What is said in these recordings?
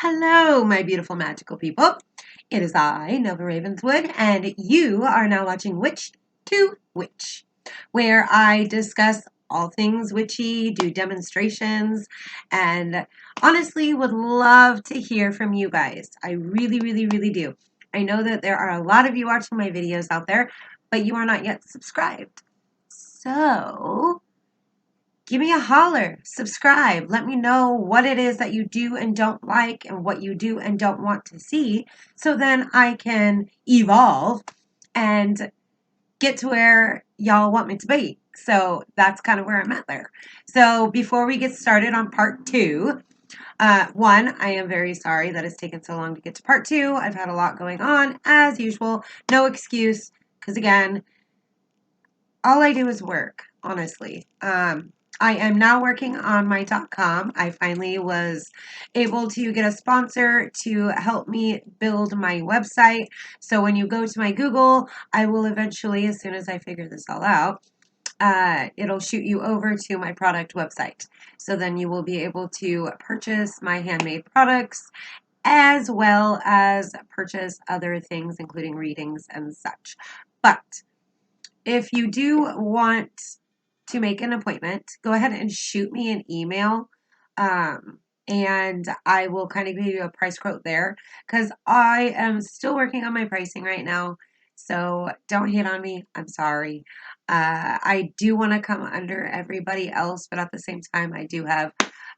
Hello, my beautiful magical people. It is I, Nova Ravenswood, and you are now watching Witch to Witch, where I discuss all things witchy, do demonstrations, and honestly would love to hear from you guys. I really, really, really do. I know that there are a lot of you watching my videos out there, but you are not yet subscribed. So give me a holler, subscribe, let me know what it is that you do and don't like and what you do and don't want to see so then I can evolve and get to where y'all want me to be. So that's kind of where I'm at there. So before we get started on part two, one, I am very sorry that it's taken so long to get to part two. I've had a lot going on as usual. No excuse, because again, all I do is work, honestly. I am now working on my .com. I finally was able to get a sponsor to help me build my website. So when you go to my Google, I will eventually, as soon as I figure this all out, it'll shoot you over to my product website. So then you will be able to purchase my handmade products as well as purchase other things, including readings and such. But if you do want to make an appointment, go ahead and shoot me an email. And I will kind of give you a price quote there because I am still working on my pricing right now. So don't hate on me. I'm sorry. I do want to come under everybody else, but at the same time, I do have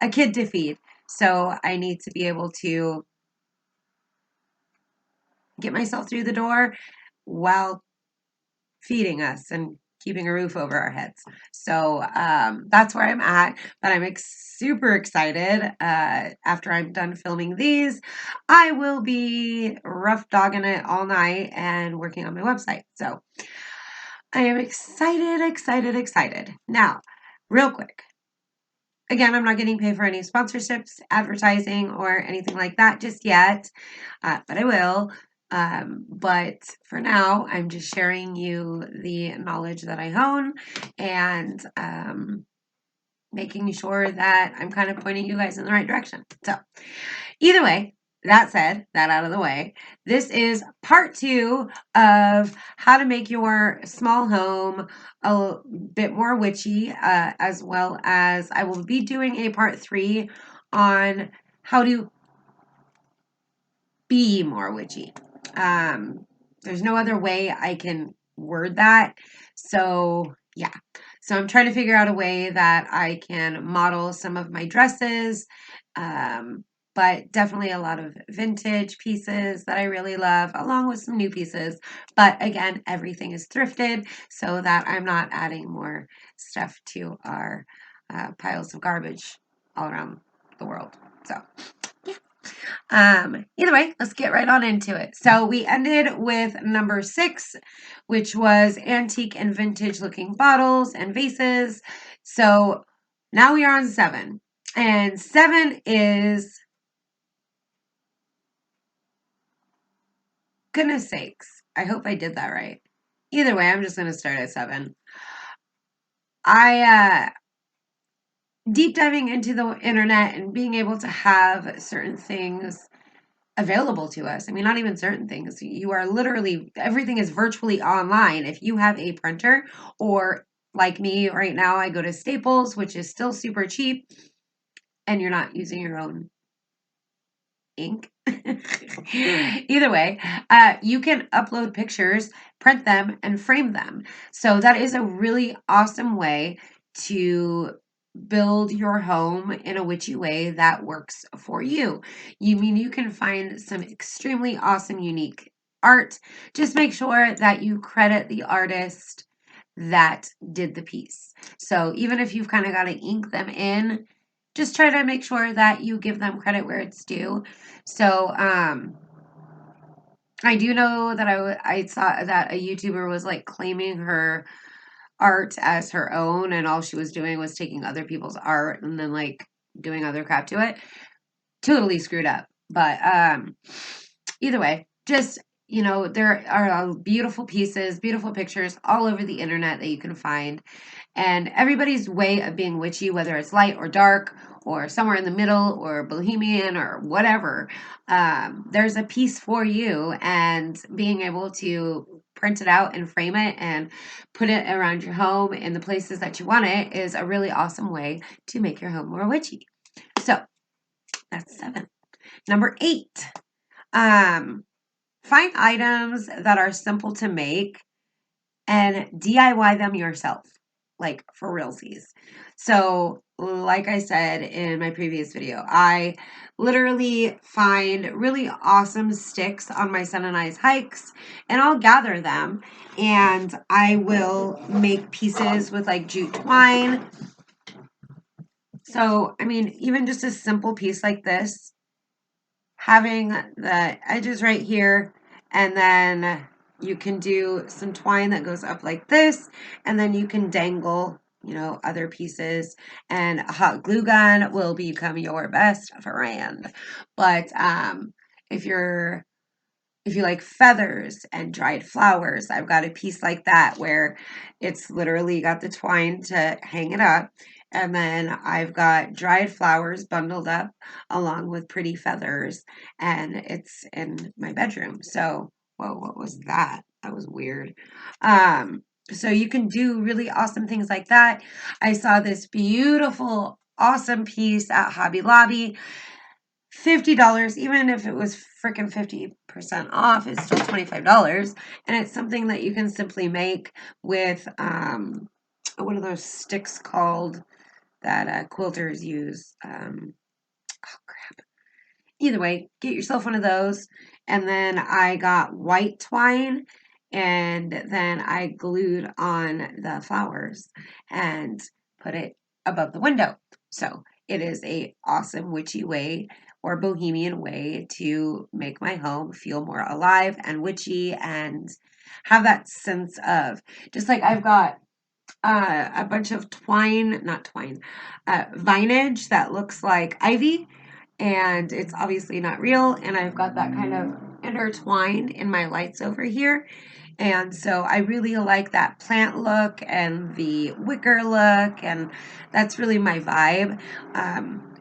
a kid to feed. So I need to be able to get myself through the door while feeding us and keeping a roof over our heads. So that's where I'm at. But I'm super excited. After I'm done filming these, I will be rough dogging it all night and working on my website. So I am excited, excited, excited. Now, real quick. Again, I'm not getting paid for any sponsorships, advertising, or anything like that just yet, but I will. But for now, I'm just sharing you the knowledge that I own and making sure that I'm kind of pointing you guys in the right direction. So, either way, that said, that out of the way, this is part two of how to make your small home a bit more witchy, as well as I will be doing a part three on how to be more witchy. There's no other way I can word that. So, yeah. So I'm trying to figure out a way that I can model some of my dresses, but definitely a lot of vintage pieces that I really love, along with some new pieces. But again, everything is thrifted so that I'm not adding more stuff to our piles of garbage all around the world. So, yeah. Either way, let's get right on into it. So we ended with number 6, which was antique and vintage looking bottles and vases. So now we are on 7. And 7 is, goodness sakes, I hope I did that right. Either way, I'm just going to start at 7. I, deep diving into the internet and being able to have certain things available to us. I mean, not even certain things. You are literally, everything is virtually online. If you have a printer, or like me right now, I go to Staples, which is still super cheap, and you're not using your own ink. Either way, you can upload pictures, print them, and frame them. So that is a really awesome way to build your home in a witchy way that works for you. You mean you can find some extremely awesome, unique art. Just make sure that you credit the artist that did the piece. So even if you've kind of got to ink them in, just try to make sure that you give them credit where it's due. So, I do know that I saw that a YouTuber was like claiming her art as her own, and all she was doing was taking other people's art and then like doing other crap to it. Totally screwed up. But either way, just there are beautiful pieces, beautiful pictures all over the internet that you can find. And everybody's way of being witchy, whether it's light or dark or somewhere in the middle or bohemian or whatever, there's a piece for you, and being able to print it out and frame it and put it around your home in the places that you want it is a really awesome way to make your home more witchy. So that's 7. Number 8, find items that are simple to make and DIY them yourself, like for realsies. So, like I said in my previous video, I literally find really awesome sticks on my son and I's hikes, and I'll gather them and I will make pieces with like jute twine. So, I mean, even just a simple piece like this, having the edges right here, and then you can do some twine that goes up like this, and then you can dangle, other pieces, and a hot glue gun will become your best friend. But if you're if you like feathers and dried flowers, I've got a piece like that where it's literally got the twine to hang it up. And then I've got dried flowers bundled up along with pretty feathers, and it's in my bedroom. So, whoa, what was that? That was weird. So you can do really awesome things like that. I saw this beautiful, awesome piece at Hobby Lobby. $50, even if it was freaking 50% off, it's still $25. And it's something that you can simply make with one of those sticks called that quilters use. Oh, crap. Either way, get yourself one of those. And then I got white twine, and then I glued on the flowers and put it above the window. So it is a awesome witchy way or bohemian way to make my home feel more alive and witchy and have that sense of, just like I've got a bunch of twine, not twine, vinage that looks like ivy, and it's obviously not real. And I've got that kind of intertwined in my lights over here. And so I really like that plant look and the wicker look, and that's really my vibe.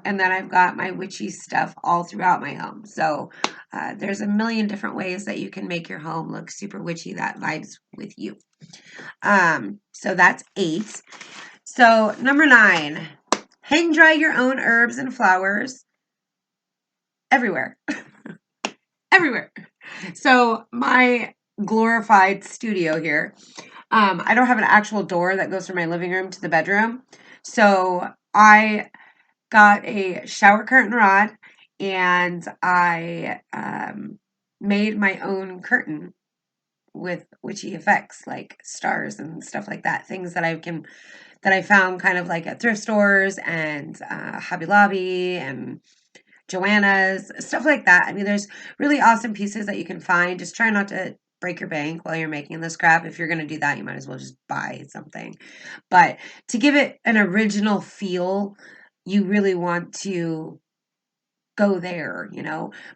And then I've got my witchy stuff all throughout my home. So there's a million different ways that you can make your home look super witchy that vibes with you. So that's 8. So number 9, hang dry your own herbs and flowers everywhere. Everywhere. So my glorified studio here, I don't have an actual door that goes from my living room to the bedroom. So I got a shower curtain rod, and I made my own curtain with witchy effects like stars and stuff like that. Things that I found kind of like at thrift stores and Hobby Lobby and Joanna's, stuff like that. I mean, there's really awesome pieces that you can find. Just try not to break your bank while you're making this crap. If you're going to do that, you might as well just buy something. But to give it an original feel, you really want to go there,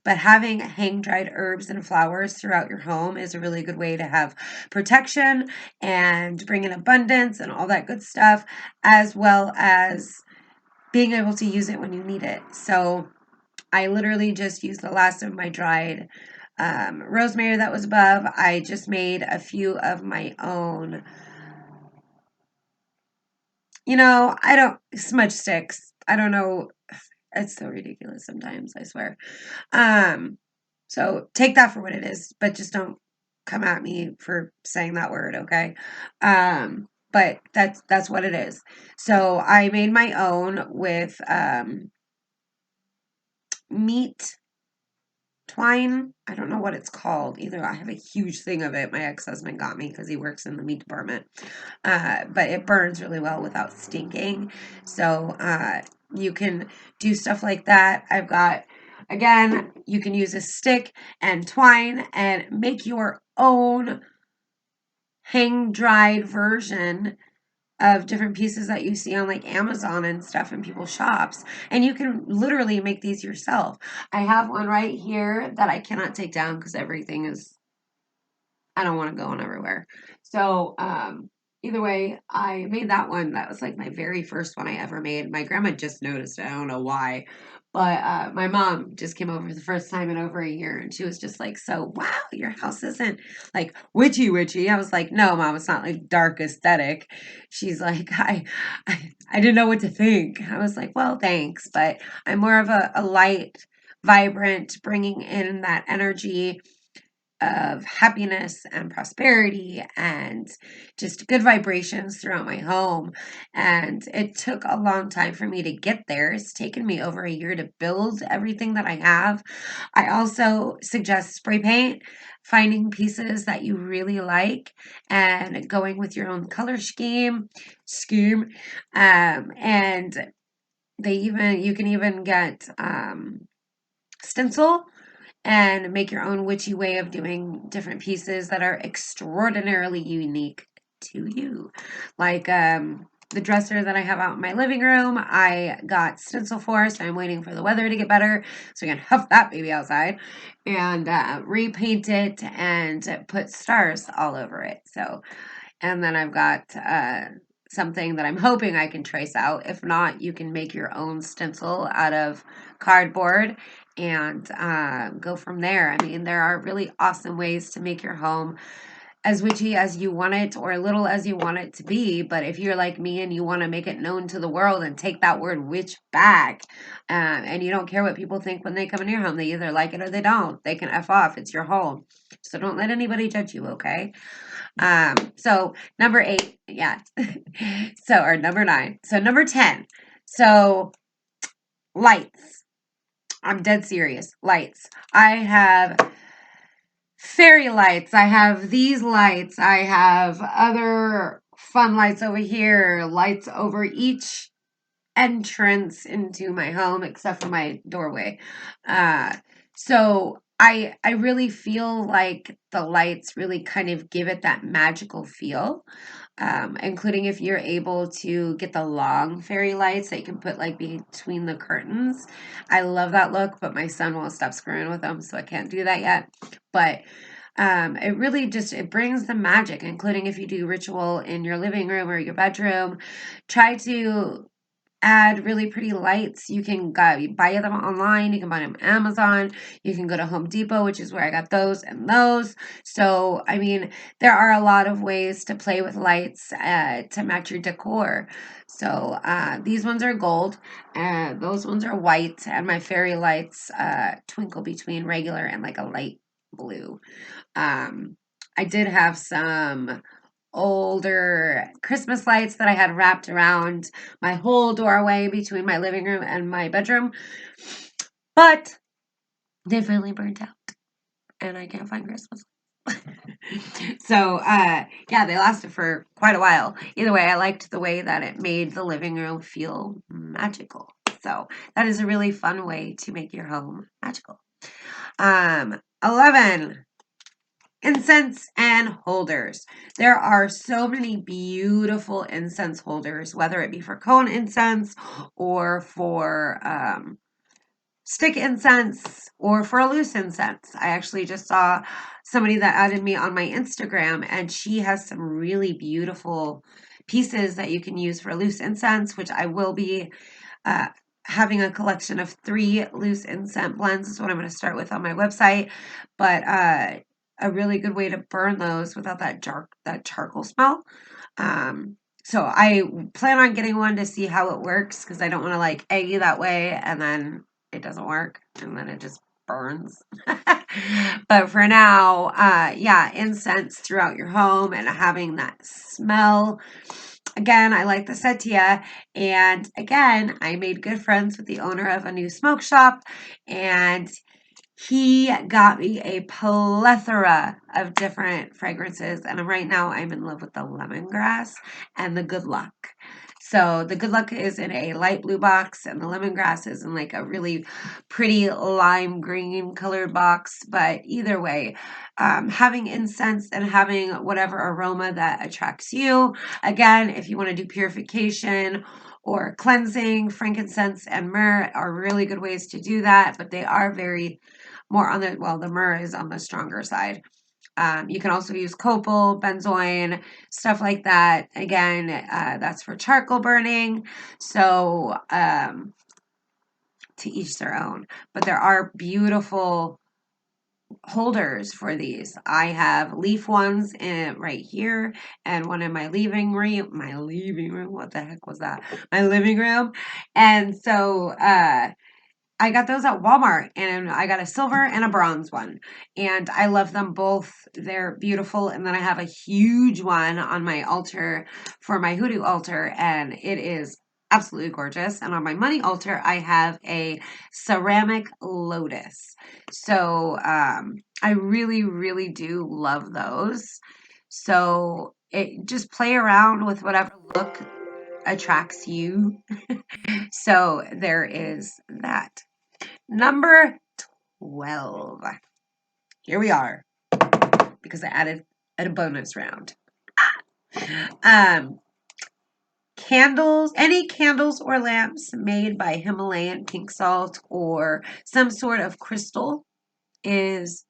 But having hang dried herbs and flowers throughout your home is a really good way to have protection and bring in abundance and all that good stuff, as well as being able to use it when you need it. So I literally just used the last of my dried rosemary that was above. I just made a few of my own, I don't, smudge sticks. I don't know. It's so ridiculous sometimes, I swear. So take that for what it is, but just don't come at me for saying that word, okay? But that's what it is. So I made my own with meat twine. I don't know what it's called either. I have a huge thing of it. My ex-husband got me because he works in the meat department. But it burns really well without stinking. So you can do stuff like that. I've got, again, you can use a stick and twine and make your own hang dried version of different pieces that you see on like Amazon and stuff in people's shops. And you can literally make these yourself. I have one right here that I cannot take down because everything is, I don't want to go on everywhere. So either way, I made that one. That was like my very first one I ever made. My grandma just noticed it. I don't know why. But my mom just came over for the first time in over a year, and she was just like, "So, wow, your house isn't like witchy witchy." I was like, "No, mom, it's not like dark aesthetic." She's like, I didn't know what to think." I was like, "Well, thanks, but I'm more of a light, vibrant, bringing in that energy of happiness and prosperity and just good vibrations throughout my home. And it took a long time for me to get there. It's taken me over a year to build everything that I have. I also suggest spray paint, finding pieces that you really like and going with your own color scheme. And you can even get stencil and make your own witchy way of doing different pieces that are extraordinarily unique to you. Like the dresser that I have out in my living room, I got stencil for, so I'm waiting for the weather to get better so I can huff that baby outside and repaint it and put stars all over it. So, and then I've got something that I'm hoping I can trace out. If not, you can make your own stencil out of cardboard and go from there. I mean, there are really awesome ways to make your home as witchy as you want it or little as you want it to be. But if you're like me and you want to make it known to the world and take that word witch back, and you don't care what people think when they come in your home, they either like it or they don't. They can F off. It's your home. So don't let anybody judge you, okay? So number 8, yeah. Or number 9. So number 10. So lights. I'm dead serious. Lights. I have fairy lights. I have these lights. I have other fun lights over here, lights over each entrance into my home except for my doorway. So I really feel like the lights really kind of give it that magical feel, including if you're able to get the long fairy lights that you can put like between the curtains. I love that look, but my son won't stop screwing with them, so I can't do that yet. But it really just it brings the magic, including if you do ritual in your living room or your bedroom. Try to add really pretty lights. You can buy them online. You can buy them on Amazon. You can go to Home Depot, which is where I got those and those. So, I mean, there are a lot of ways to play with lights to match your decor. So, these ones are gold, and those ones are white, and my fairy lights twinkle between regular and like a light blue. Um, I did have some older Christmas lights that I had wrapped around my whole doorway between my living room and my bedroom, but they finally burnt out and I can't find Christmas. So yeah, they lasted for quite a while. Either way, I liked the way that it made the living room feel magical. So that is a really fun way to make your home magical. 11, incense and holders. There are so many beautiful incense holders, whether it be for cone incense or for stick incense or for a loose incense. I actually just saw somebody that added me on my Instagram, and she has some really beautiful pieces that you can use for loose incense, which I will be uh, having a collection of 3 loose incense blends is what I'm going to start with on my website. But a really good way to burn those without that charcoal smell. So I plan on getting one to see how it works because I don't want to like egg you that way and then it doesn't work and then it just burns. But for now, yeah, incense throughout your home and having that smell. Again, I like the setia. And again, I made good friends with the owner of a new smoke shop, and he got me a plethora of different fragrances. And right now I'm in love with the lemongrass and the good luck. So the good luck is in a light blue box and the lemongrass is in like a really pretty lime green colored box. But either way, having incense and having whatever aroma that attracts you. Again, if you want to do purification or cleansing, frankincense and myrrh are really good ways to do that, but they are very more on the myrrh is on the stronger side. You can also use copal, benzoin, stuff like that. Again, that's for charcoal burning. So to each their own. But there are beautiful holders for these. I have leaf ones right here and one in my living room. My living room? What the heck was that? My living room. And so I got those at Walmart, and I got a silver and a bronze one, and I love them both. They're beautiful. And then I have a huge one on my altar for my hoodoo altar, and it is absolutely gorgeous. And on my money altar, I have a ceramic lotus. So I really, really do love those. So just play around with whatever look attracts you. So there is that. Number 12. Here we are, because I added a bonus round. Um, Candles, any candles or lamps made by Himalayan pink salt or some sort of crystal is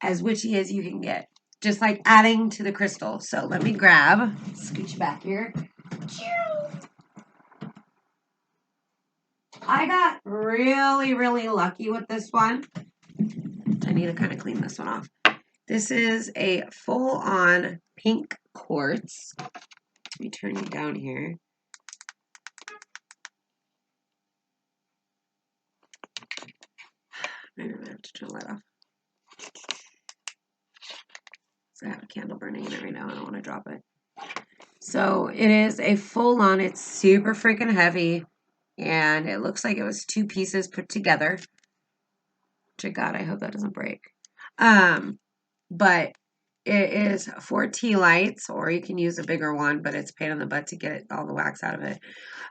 as witchy as you can get. Just like adding to the crystal. So let me grab, scooch back here. I got really, really lucky with this one. I need to kind of clean this one off. This is a full-on pink quartz. Let me turn you down here. Maybe I'm going to have to turn the light off. So I have a candle burning in it right now. I don't want to drop it. So it is a full-on. It's super freaking heavy. And it looks like it was 2 pieces put together. God, I hope that doesn't break. But it is 4 tea lights, or you can use a bigger one, but it's a pain in the butt to get all the wax out of it.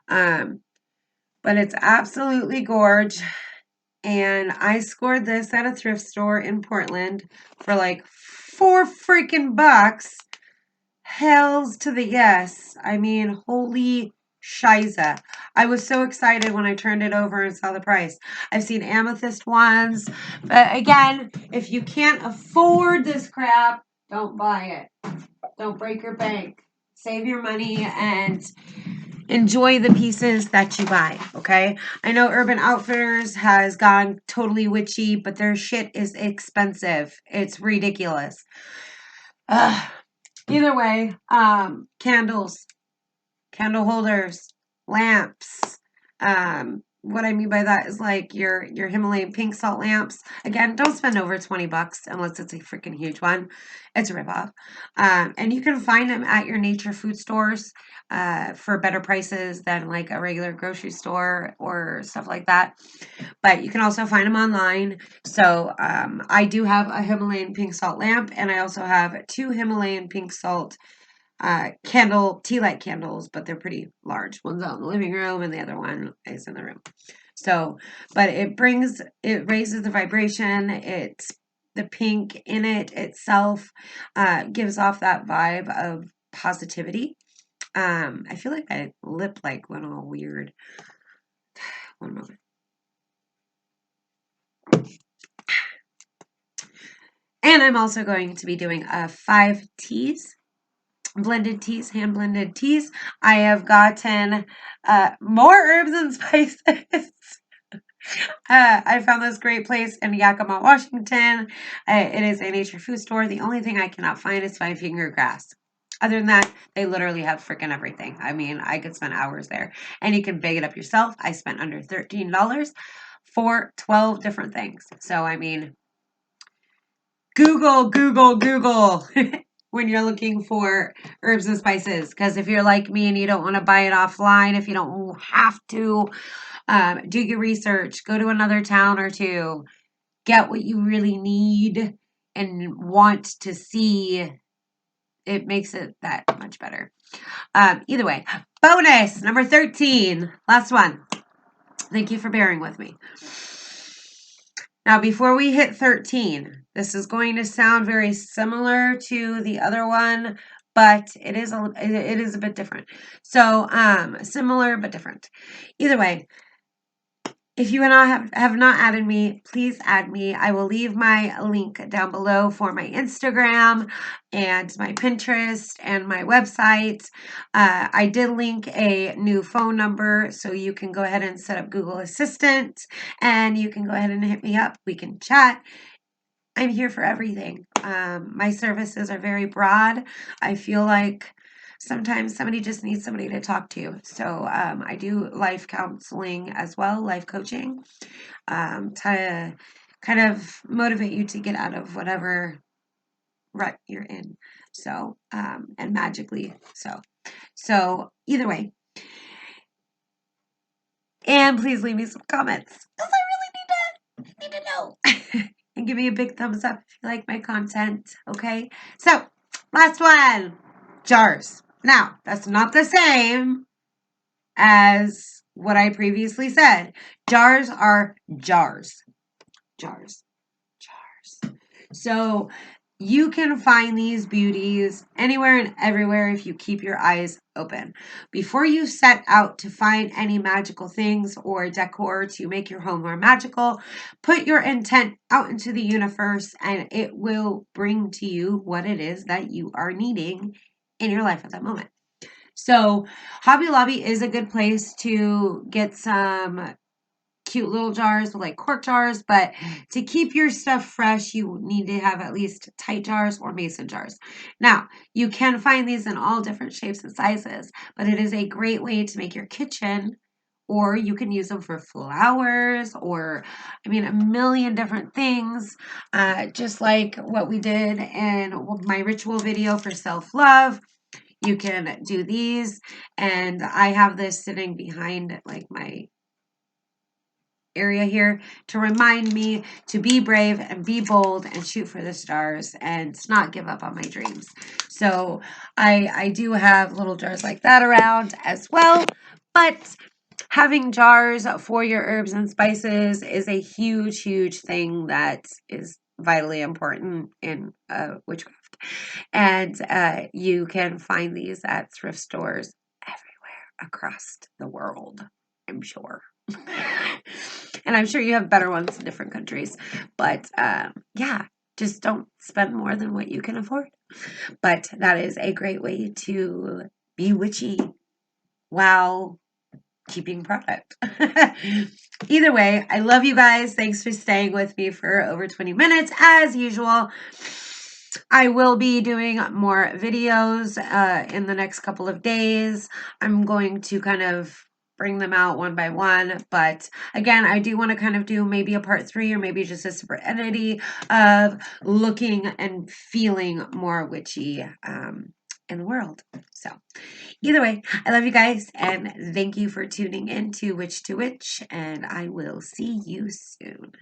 But it's absolutely gorge. And I scored this at a thrift store in Portland for like $4 freaking bucks. Hells to the yes. I mean, holy shiza. I was so excited when I turned it over and saw the price. I've seen amethyst ones. But again, if you can't afford this crap, don't buy it. Don't break your bank. Save your money and enjoy the pieces that you buy, okay? I know Urban Outfitters has gone totally witchy, but their shit is expensive. It's ridiculous. Either way, candles, candle holders, lamps. What I mean by that is like your Himalayan pink salt lamps. Again, don't spend over 20 bucks unless it's a freaking huge one. It's a ripoff. And you can find them at your nature food stores for better prices than like a regular grocery store or stuff like that. But you can also find them online. So I do have a Himalayan pink salt lamp, and I also have 2 Himalayan pink salt tea light candles, but they're pretty large. One's out in the living room and the other one is in the room. So, but it raises the vibration. It's the pink in it itself gives off that vibe of positivity. I feel like my lip like went all weird. One moment. And I'm also going to be doing 5 teas. Blended teas, hand blended teas. I have gotten more herbs and spices. I found this great place in Yakima, Washington. It is a nature food store. The only thing I cannot find is 5-finger grass. Other than that, they literally have freaking everything. I mean, I could spend hours there. And you can bake it up yourself. I spent under $13 for 12 different things. So, I mean, Google when you're looking for herbs and spices. Because if you're like me and you don't want to buy it offline, if you don't have to, do your research, go to another town or two, get what you really need and want to see. It makes it that much better. Either way, bonus number 13. Last one. Thank you for bearing with me. Now, before we hit 13, this is going to sound very similar to the other one, but it is a bit different. So, similar but different. Either way, If you have not added me, please add me. I will leave my link down below for my Instagram and my Pinterest and my website. I did link a new phone number, so you can go ahead and set up Google Assistant and you can go ahead and hit me up. We can chat. I'm here for everything. My services are very broad. I feel like sometimes somebody just needs somebody to talk to. So I do life counseling as well, life coaching, to kind of motivate you to get out of whatever rut you're in. So, and magically so. So either way, and please leave me some comments because I really need to know. And give me a big thumbs up if you like my content. Okay. So last one, jars. Now that's not the same as what I previously said. Jars are jars. Jars. Jars. So you can find these beauties anywhere and everywhere if you keep your eyes open. Before you set out to find any magical things or decor to make your home more magical, put your intent out into the universe and it will bring to you what it is that you are needing in your life at that moment. So Hobby Lobby is a good place to get some cute little jars with like cork jars, but to keep your stuff fresh, you need to have at least tight jars or mason jars. Now, you can find these in all different shapes and sizes, but it is a great way to make your kitchen, or you can use them for flowers or, I mean, a million different things, just like what we did in my ritual video for self-love. You can do these, and I have this sitting behind like my area here to remind me to be brave and be bold and shoot for the stars and not give up on my dreams. So I do have little jars like that around as well, but having jars for your herbs and spices is a huge thing that is vitally important in witchcraft. And you can find these at thrift stores everywhere across the world, I'm sure. And I'm sure you have better ones in different countries. But yeah, just don't spend more than what you can afford. But that is a great way to be witchy while keeping product. Either way, I love you guys. Thanks for staying with me for over 20 minutes as usual. I will be doing more videos in the next couple of days. I'm going to kind of bring them out one by one, but again, I do want to kind of do maybe a part 3 or maybe just a separate entity of looking and feeling more witchy in the world. So either way, I love you guys and thank you for tuning in to Witch, and I will see you soon.